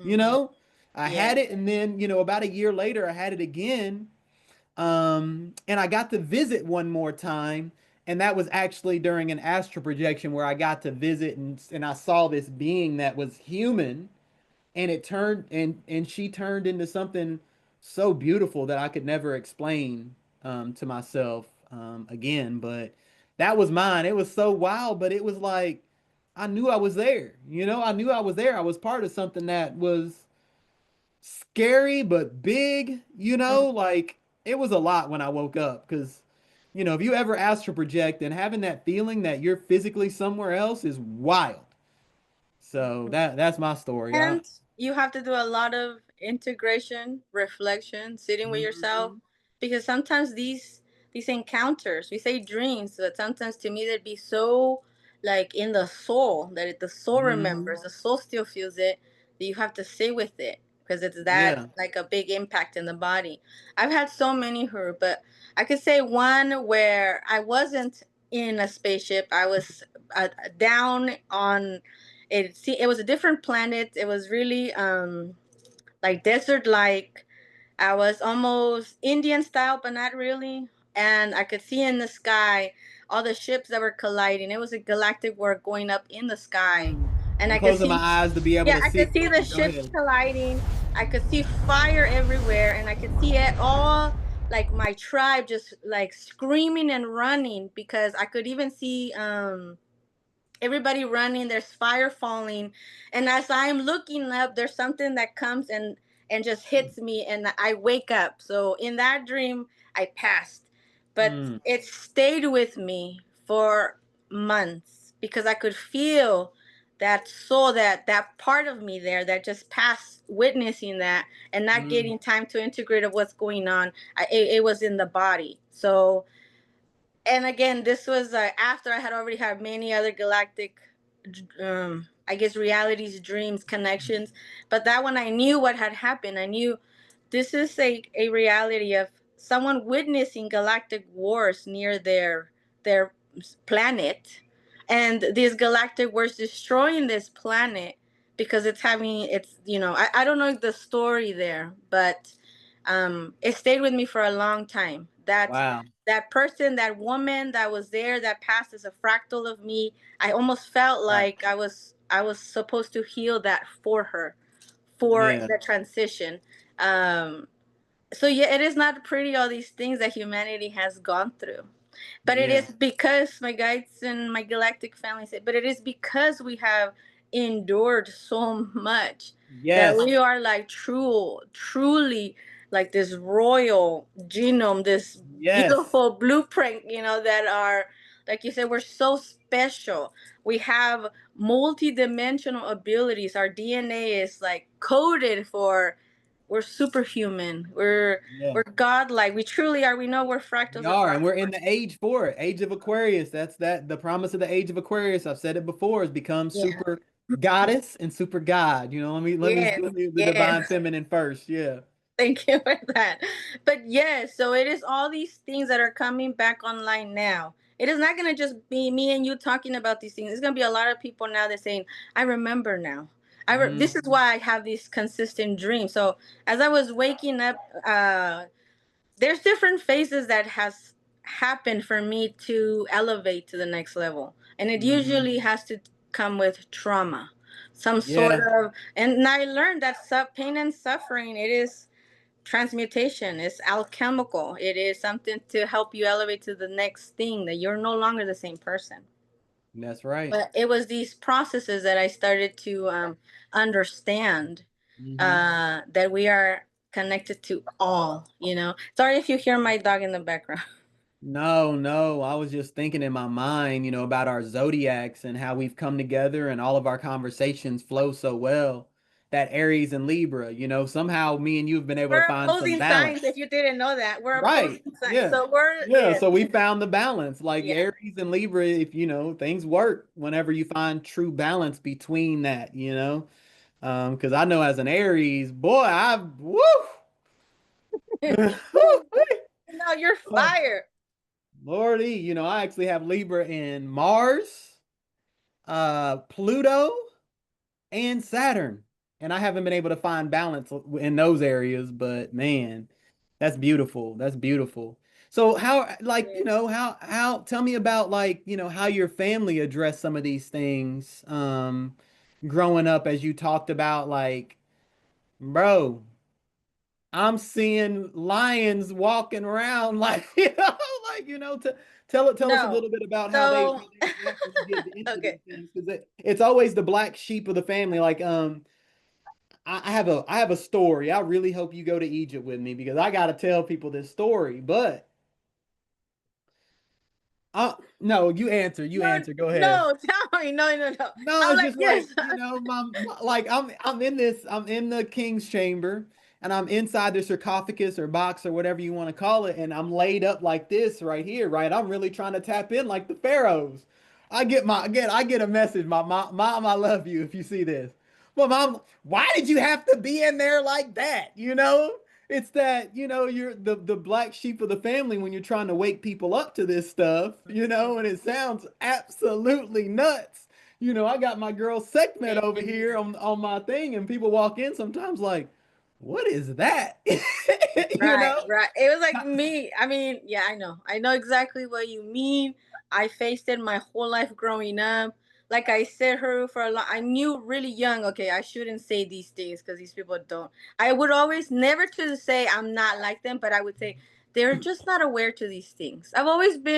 you know? I had Yeah. it, and then, about a year later, I had it again. And I got to visit one more time, and that was actually during an astral projection where I got to visit, and I saw this being that was human, and it turned and she turned into something so beautiful that I could never explain to myself again. But that was mine. It was so wild, but it was like I knew I was there. I knew I was there. I was part of something that was scary but big. Like it was a lot when I woke up because. If you ever astral project and having that feeling that you're physically somewhere else is wild. So that's my story. And you have to do a lot of integration, reflection, sitting with yourself, Mhm. because sometimes these encounters, we say dreams, but sometimes to me they'd be so like in the soul that the soul Mhm. remembers, the soul still feels it, that you have to sit with it because it's that Yeah. like a big impact in the body. I've had so many her, but I could say one where I wasn't in a spaceship. I was down on it. See, it was a different planet. It was really like desert like. I was almost Indian style, but not really. And I could see in the sky all the ships that were colliding. It was a galactic war going up in the sky. And I'm I could closing my see, eyes to be able yeah, to I see could it see for the you. Go ships ahead. colliding. I could see fire everywhere. And I could see it all, like my tribe just like screaming and running, because I could even see everybody running, there's fire falling, and as I'm looking up there's something that comes and just hits me and I wake up. So in that dream I passed, but Mm, it stayed with me for months because I could feel that soul, that part of me there that just passed witnessing that and not mm, getting time to integrate of what's going on. It was in the body. So, and again, this was after I had already had many other galactic, I guess, realities, dreams, connections. But that one, I knew what had happened. I knew this is a reality of someone witnessing galactic wars near their planet, and these galactic wars destroying this planet because it's having it's I don't know the story there, but it stayed with me for a long time. wow. That person, that woman that was there, that passed as a fractal of me. I almost felt Wow. like I was supposed to heal that for her, for Yeah. the transition. Um, so yeah, it is not pretty, all these things that humanity has gone through, but it Yeah. is because my guides and my galactic family said, but it is because we have endured so much that Yes. we are like truly like this royal genome, this Yes. beautiful blueprint, that are, like you said, we're so special. We have multi-dimensional abilities. Our DNA is like coded for, we're superhuman. Yeah. We're godlike. We truly are. We know we're We fractals of are, God. and we're in the age for it. Age of Aquarius. That's the promise of the age of Aquarius. I've said it before, is become Yeah. super goddess and super god. Yes. Let me the divine Yes. feminine first. Yeah. Thank you for that. But yes, so it is all these things that are coming back online now. It is not going to just be me and you talking about these things. It's going to be a lot of people now that saying, I remember now. This is Hmm. why I have these consistent dreams. So as I was waking up, there's different phases that has happened for me to elevate to the next level, and it Hmm. usually has to come with trauma, some sort Yeah. of. And I learned that pain and suffering, it is transmutation, it's alchemical, it is something to help you elevate to the next thing, that you're no longer the same person. That's right. But it was these processes that I started to understand, Hmm. that we are connected to all. Sorry if you hear my dog in the background. No, no. I was just thinking in my mind, about our zodiacs and how we've come together and all of our conversations flow so well. That Aries and Libra, somehow me and you have been able to We're find some opposing signs. balance. If you didn't know that, we're Right. opposing signs. Yeah. So we're, Yeah. yeah, So we found the balance. Like yeah. Aries and Libra, if things work whenever you find true balance between that. Because I know as an Aries, boy, I woo. No, you're fire. Lordy, I actually have Libra in Mars, Pluto, and Saturn. and I haven't been able to find balance in those areas, but man, that's beautiful. That's beautiful. So how, like, Yeah. how tell me about, like, how your family addressed some of these things growing up, as you talked about, like, bro, I'm seeing lions walking around, like, like, tell us a No. little bit about So how they react when you get into okay. these things, because it's always the black sheep of the family. Like, I have a story. I really hope you go to Egypt with me because I got to tell people this story. But no, you answer. You No, answer. Go ahead. no, tell me. No, no, no. No, I'm it's like, just yes. like, like I'm in the king's chamber, and I'm inside the sarcophagus or box or whatever you want to call it, and I'm laid up like this right here, right? I'm really trying to tap in like the pharaohs. I get a message. Mom, I love you if you see this. Well, mom, why did you have to be in there like that? It's that, you're the black sheep of the family when you're trying to wake people up to this stuff, and it sounds absolutely nuts. I got my girl Sekhmet over here on my thing, and people walk in sometimes like, what is that? you Right, know? right. It was like me. I mean, yeah, I know. I know exactly what you mean. I faced it my whole life growing up. Like I said, her for a long. I knew really young. Okay, I shouldn't say these things because these people don't. I would always never to say I'm not like them, but I would say they're just not aware to these things. I've always been